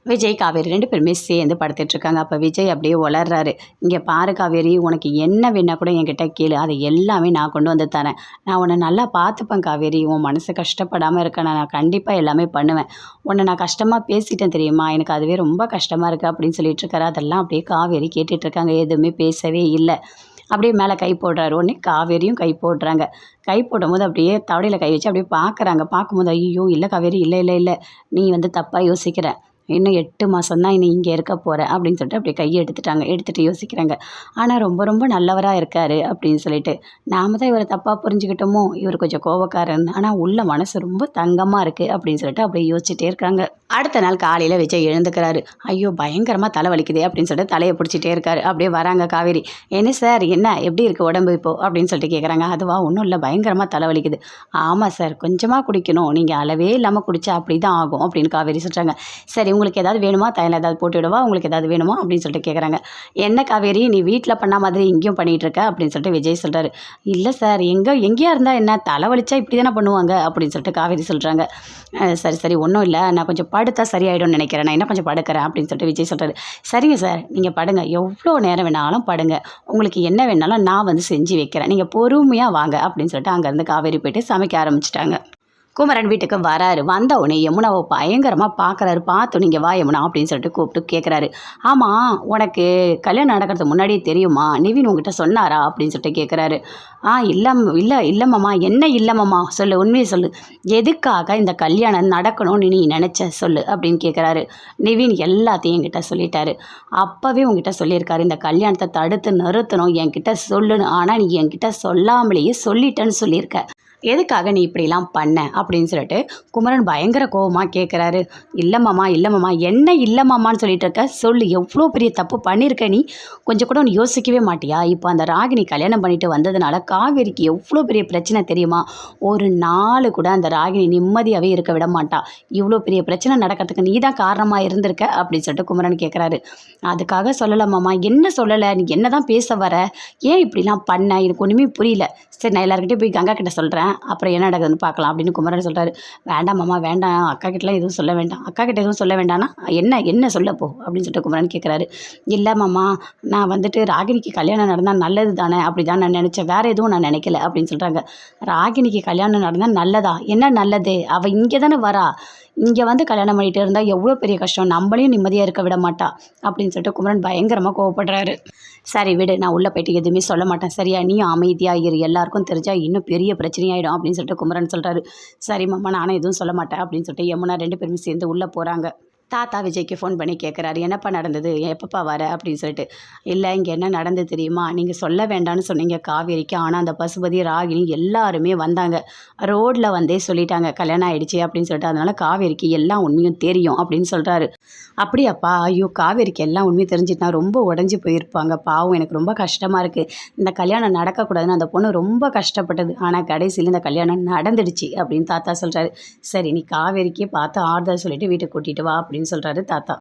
விஜய் காவேரி 2 பேருமே சேர்ந்து படுத்துட்ருக்காங்க. அப்போ விஜய் அப்படியே உளர்றாரு. இங்கே பாரு காவேரி, உனக்கு என்ன வேணா கூட என்கிட்ட கேளு, அதை எல்லாமே நான் கொண்டு வந்து தரேன். நான் உன்னை நல்லா பார்த்துப்பேன் காவேரி, உன் மனசு கஷ்டப்படாமல் இருக்க நான் கண்டிப்பாக எல்லாமே பண்ணுவேன். உன்னை நான் கஷ்டமாக பேசிட்டேன் தெரியுமா, எனக்கு அதுவே ரொம்ப கஷ்டமாக இருக்குது அப்படின்னு சொல்லிட்டு இருக்காரு. அதெல்லாம் அப்படியே காவேரி கேட்டுட்ருக்காங்க, எதுவுமே பேசவே இல்லை. அப்படியே மேலே கை போடுறாரு. உடனே காவேரியும் கை போடுறாங்க. கை போடும்போது அப்படியே தவடையில் கை வச்சு அப்படியே பார்க்குறாங்க. பார்க்கும்போது ஐயோ இல்லை காவேரி, இல்லை இல்லை இல்லை, நீ வந்து தப்பாக யோசிக்கிற, இன்னும் 8 மாதம் தான் நீ இங்கே இருக்க போகிற அப்படின்னு சொல்லிட்டு அப்படியே கையை எடுத்துட்டாங்க. எடுத்துகிட்டு யோசிக்கிறாங்க. ஆனால் ரொம்ப ரொம்ப நல்லவராக இருக்கார் அப்படின்னு சொல்லிட்டு. நாம் தான் இவரை தப்பாக புரிஞ்சுக்கிட்டோமோ, இவர் கொஞ்சம் கோபக்காரன், ஆனால் உள்ள மனசு ரொம்ப தங்கமாக இருக்குது அப்படின்னு சொல்லிட்டு அப்படியே யோசிச்சுட்டே இருக்காங்க. அடுத்த நாள் காலையில் விஜய் எழுந்துக்கிறாரு. ஐயோ பயங்கரமாக தலை வலிக்குதே அப்படின்னு சொல்லிட்டு தலையை பிடிச்சிட்டே இருக்காரு. அப்படியே வராங்க காவேரி. என்ன சார், என்ன எப்படி இருக்குது உடம்பு இப்போ அப்படின்னு சொல்லிட்டு கேட்குறாங்க. அதுவா, ஒன்றும் இல்லை, பயங்கரமாக தலை வலிக்குது. ஆமாம் சார், கொஞ்சமாக குடிக்கணும், நீங்கள் அளவே இல்லாமல் குடித்தா அப்படி தான் ஆகும் அப்படின்னு காவேரி சொல்கிறாங்க. சரி, உங்களுக்கு ஏதாவது வேணுமா, தைலம் ஏதாவது போட்டு விடவா, உங்களுக்கு ஏதாவது வேணுமா அப்படின்னு சொல்லிட்டு கேட்குறாங்க. என்ன காவேரி, நீ வீட்டில் பண்ண மாதிரி இங்கேயும் பண்ணிகிட்டு இருக்க அப்படின்னு சொல்லிட்டு விஜய் சொல்கிறாரு. இல்லை சார், எங்கேயா இருந்தால் என்ன, தலை வலிச்சா இப்படி தானே பண்ணுவாங்க அப்படின்னு சொல்லிட்டு காவேரி சொல்கிறாங்க. சரி சரி, ஒன்றும் இல்லை, நான் கொஞ்சம் படுத்தா சரியாயிடும்னு நினைக்கிறேன், நான் என்ன கொஞ்சம் படுக்கிறேன் அப்படின்னு சொல்லிட்டு விஜய் சொல்கிறாரு. சரிங்க சார், நீங்கள் படுங்க, எவ்வளோ நேரம் வேணாலும் படுங்க, உங்களுக்கு என்ன வேணாலும் நான் வந்து செஞ்சு வைக்கிறேன், நீங்கள் பொறுமையாக வாங்க அப்படின்னு சொல்லிட்டு அங்கேருந்து காவேரி போய்ட்டு சமைக்க ஆரம்பிச்சிட்டாங்க. குமரன் வீட்டுக்கு வராரு. வந்த உடனே யமுனாவை பயங்கரமாக பார்க்குறாரு. பார்த்து நீங்கள் வா யமுனா அப்படின்னு சொல்லிட்டு கூப்பிட்டு கேட்குறாரு. ஆமாம், உனக்கு கல்யாணம் நடக்கிறதுக்கு முன்னாடியே தெரியுமா, நிவின் உங்ககிட்ட சொன்னாரா அப்படின்னு சொல்லிட்டு கேட்குறாரு. இல்லைம்மாம்மா. என்ன இல்லைம்மாம்மா, சொல்லு, உண்மையை சொல்லு, எதுக்காக இந்த கல்யாணம் நடக்கணும்னு நீ நினச்ச சொல்லு அப்படின்னு கேட்குறாரு. நிவின் எல்லாத்தையும் என்கிட்ட சொல்லிட்டாரு. அப்போவே உங்ககிட்ட சொல்லியிருக்காரு, இந்த கல்யாணத்தை தடுத்து நிறுத்தணும், என்கிட்ட சொல்லுன்னு. ஆனால் நீ என்கிட்ட சொல்லாமலேயே சொல்லிட்டேன்னு சொல்லியிருக்க, எதுக்காக நீ இப்படிலாம் பண்ண அப்படின்னு சொல்லிட்டு குமரன் பயங்கர கோபமாக கேட்குறாரு. இல்லைம்மாம்மா, என்ன இல்லைம்மான்னு சொல்லிட்டு இருக்க, சொல்லு, எவ்வளோ பெரிய தப்பு பண்ணியிருக்க நீ, கொஞ்சம் கூட நீ யோசிக்கவே மாட்டியா? இப்போ அந்த ராகினி கல்யாணம் பண்ணிட்டு வந்ததுனால காவேரிக்கு எவ்வளோ பெரிய பிரச்சனை தெரியுமா? ஒரு நாள் கூட அந்த ராகினி நிம்மதியாகவே இருக்க விட மாட்டா. இவ்வளோ பெரிய பிரச்சனை நடக்கிறதுக்கு நீ தான் காரணமாக இருந்திருக்க அப்படின்னு சொல்லிட்டு குமரன் கேட்குறாரு. அதுக்காக சொல்லலாமாம்மா, என்ன சொல்லலை, நீ என்ன தான் பேச வர, ஏன் இப்படிலாம் பண்ண, எனக்கு ஒன்றுமே புரியல. சரி, நான் எல்லாருக்கிட்டையும் போய் கங்கா கிட்ட சொல்கிறேன், அப்புறம் என்ன நடக்குதுன்னு பார்க்கலாம் அப்படின்னு குமரன் சொல்கிறாரு. வேண்டாம் மாமா, வேண்டாம், அக்கா கிட்டலாம் எதுவும் சொல்ல வேண்டாம், அக்கா கிட்ட எதுவும் சொல்ல வேண்டாம்னா என்ன சொல்லப்போ அப்படின்னு சொல்லிட்டு குமரன் கேட்குறாரு. இல்லை மாமா, நான் வந்துட்டு ராகினிக்கு கல்யாணம் நடந்தால் நல்லது தானே, அப்படி தான் நான் நினச்சேன், வேறு எதுவும் நான் நினைக்கல அப்படின்னு சொல்கிறாங்க. ராகினிக்கு கல்யாணம் நடந்தால் நல்லதா, என்ன நல்லது, அவள் இங்கே தானே வரா, இங்கே வந்து கல்யாணம் பண்ணிகிட்டு இருந்தால் எவ்வளோ பெரிய கஷ்டம், நம்மளையும் நிம்மதியாக இருக்க விட மாட்டா அப்படின்னு சொல்லிட்டு குமரன் பயங்கரமாக கோவப்படுறாரு. சரி விடு, நான் உள்ளே போய்ட்டு எதுவுமே சொல்ல மாட்டேன், சரியா, நீயும் அமைதியாக இரு, எல்லாருக்கும் தெரிஞ்சால் இன்னும் பெரிய பிரச்சனையாயிடும் அப்படின்னு சொல்லிட்டு குமரன் சொல்கிறாரு. சரி மாமா, நானும் எதுவும் சொல்ல மாட்டேன் அப்படின்னு சொல்லிட்டு யமுனா 2 பேருமே சேர்ந்து உள்ளே போகிறாங்க. தாத்தா விஜய்க்கு ஃபோன் பண்ணி கேட்குறாரு. என்னப்பா நடந்தது, எப்பப்பா வர அப்படின்னு சொல்லிட்டு. இல்லை, இங்கே என்ன நடந்தது தெரியுமா, நீங்கள் சொல்ல வேண்டாம்னு சொன்னீங்க காவேரிக்கு, ஆனால் அந்த பசுபதி ராகினி எல்லாருமே வந்தாங்க, ரோட்டில் வந்தே சொல்லிட்டாங்க கல்யாணம் ஆகிடுச்சி அப்படின்னு சொல்லிட்டு, அதனால் காவேரிக்கு எல்லா உண்மையும் தெரியும் அப்படின்னு சொல்கிறாரு. அப்படியாப்பா, ஐயோ, காவேரிக்கு எல்லா உண்மையும் தெரிஞ்சிட்டுனா ரொம்ப உடஞ்சி போயிருப்பாங்க, பாவம், எனக்கு ரொம்ப கஷ்டமாக இருக்குது, இந்த கல்யாணம் நடக்கக்கூடாதுன்னு அந்த பொண்ணு ரொம்ப கஷ்டப்பட்டது, ஆனால் கடைசியில் இந்த கல்யாணம் நடந்துடுச்சு அப்படின்னு தாத்தா சொல்கிறாரு. சரி, நீ காவேரிக்கே பார்த்து ஆறுதல் சொல்லிவிட்டு வீட்டுக்கு கூட்டிகிட்டு வா அப்படின்னு சொல்கிறாரு தாத்தா.